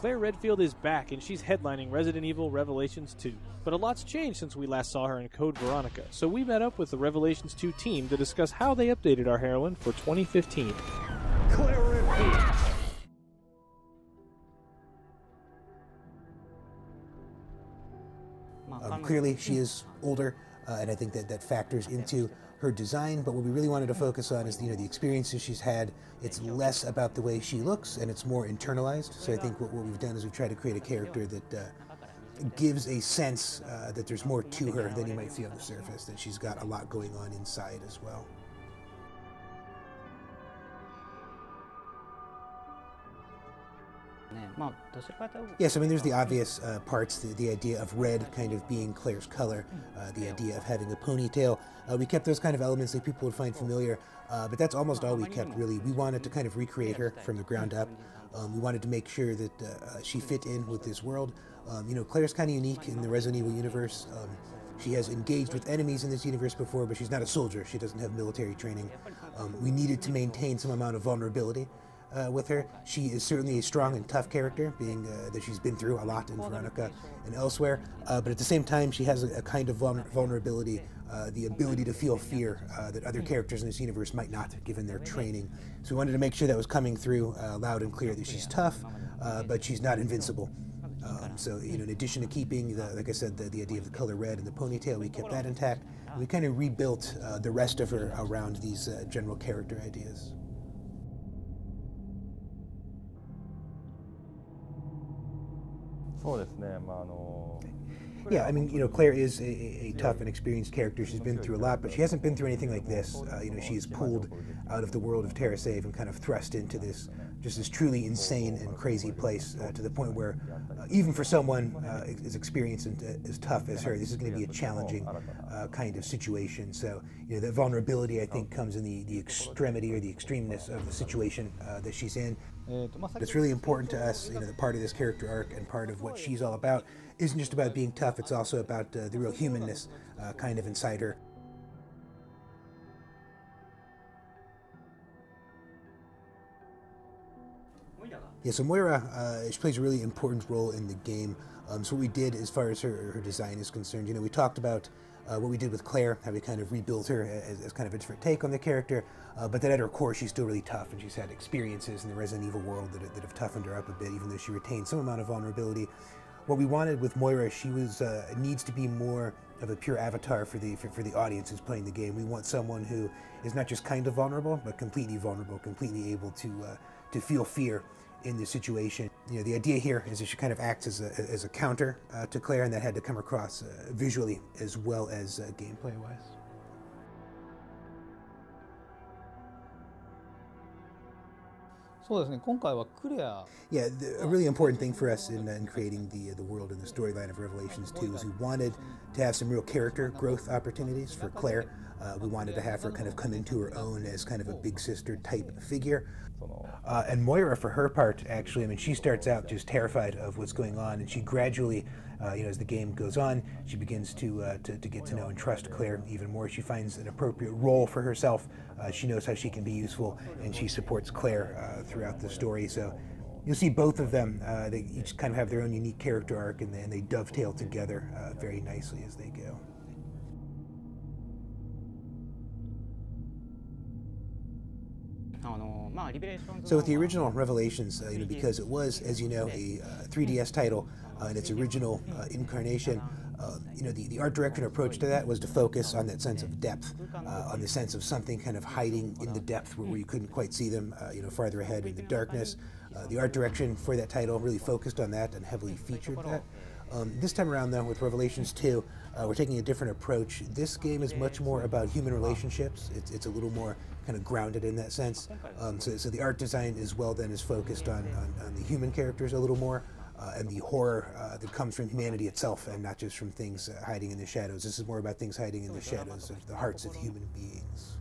Claire Redfield is back, and she's headlining Resident Evil Revelations 2. But a lot's changed since we last saw her in Code Veronica, so we met up with the Revelations 2 team to discuss how they updated our heroine for 2015. Claire Redfield! Clearly, she is older, and I think that factors into her design, but what we really wanted to focus on is the experiences she's had. It's less about the way she looks, and it's more internalized. So I think what we've done is we've tried to create a character that gives a sense that there's more to her than you might see on the surface, that she's got a lot going on inside as well. Yes, I mean, there's the obvious parts, the idea of red kind of being Claire's color, the idea of having a ponytail. We kept those kind of elements that people would find familiar, but that's almost all we kept, really. We wanted to kind of recreate her from the ground up. We wanted to make sure that she fit in with this world. Claire's kind of unique in the Resident Evil universe. She has engaged with enemies in this universe before, but she's not a soldier. She doesn't have military training. We needed to maintain some amount of vulnerability with her. She is certainly a strong and tough character, being that she's been through a lot in Veronica and elsewhere, but at the same time she has a kind of vulnerability, the ability to feel fear that other characters in this universe might not, given their training. So we wanted to make sure that was coming through loud and clear, that she's tough, but she's not invincible. So, in addition to keeping, like I said, the idea of the color red and the ponytail, we kept that intact. We kind of rebuilt the rest of her around these general character ideas. Yeah, I mean, Claire is a tough and experienced character. She's been through a lot, but she hasn't been through anything like this. She is pulled out of the world of TerraSave and kind of thrust into this truly insane and crazy place, to the point where even for someone as experienced and as tough as her, this is going to be a challenging kind of situation. So, that vulnerability, I think, comes in the extremity or the extremeness of the situation that she's in. It's really important to us, that part of this character arc and part of what she's all about isn't just about being tough, it's also about the real humanness kind of inside her. Yeah, so Moira, she plays a really important role in the game. So what we did as far as her design is concerned, we talked about what we did with Claire, how we kind of rebuilt her as kind of a different take on the character, but that at her core she's still really tough, and she's had experiences in the Resident Evil world that have toughened her up a bit, even though she retained some amount of vulnerability. What we wanted with Moira, she needs to be more of a pure avatar for the audience who's playing the game. We want someone who is not just kind of vulnerable, but completely vulnerable, completely able to feel fear in this situation. The idea here is that she kind of acts as a counter to Claire, and that had to come across visually as well as gameplay-wise. Yeah, a really important thing for us in creating the world and the storyline of Revelations 2 is we wanted to have some real character growth opportunities for Claire. We wanted to have her kind of come into her own as kind of a big sister type figure. And Moira, for her part, actually, I mean, she starts out just terrified of what's going on, and she gradually, as the game goes on, she begins to get to know and trust Claire even more. She finds an appropriate role for herself. She knows how she can be useful, and she supports Claire throughout the story. So you'll see both of them. They each kind of have their own unique character arc, and they dovetail together very nicely as they go. So with the original Revelations, because it was, as you know, a 3DS title in its original incarnation, the art direction approach to that was to focus on that sense of depth, on the sense of something kind of hiding in the depth where you couldn't quite see them, farther ahead in the darkness. The art direction for that title really focused on that and heavily featured that. This time around, though, with Revelations 2, we're taking a different approach. This game is much more about human relationships. It's a little more kind of grounded in that sense. So the art design as well then is focused on the human characters a little more, and the horror that comes from humanity itself, and not just from things hiding in the shadows. This is more about things hiding in the shadows of the hearts of human beings.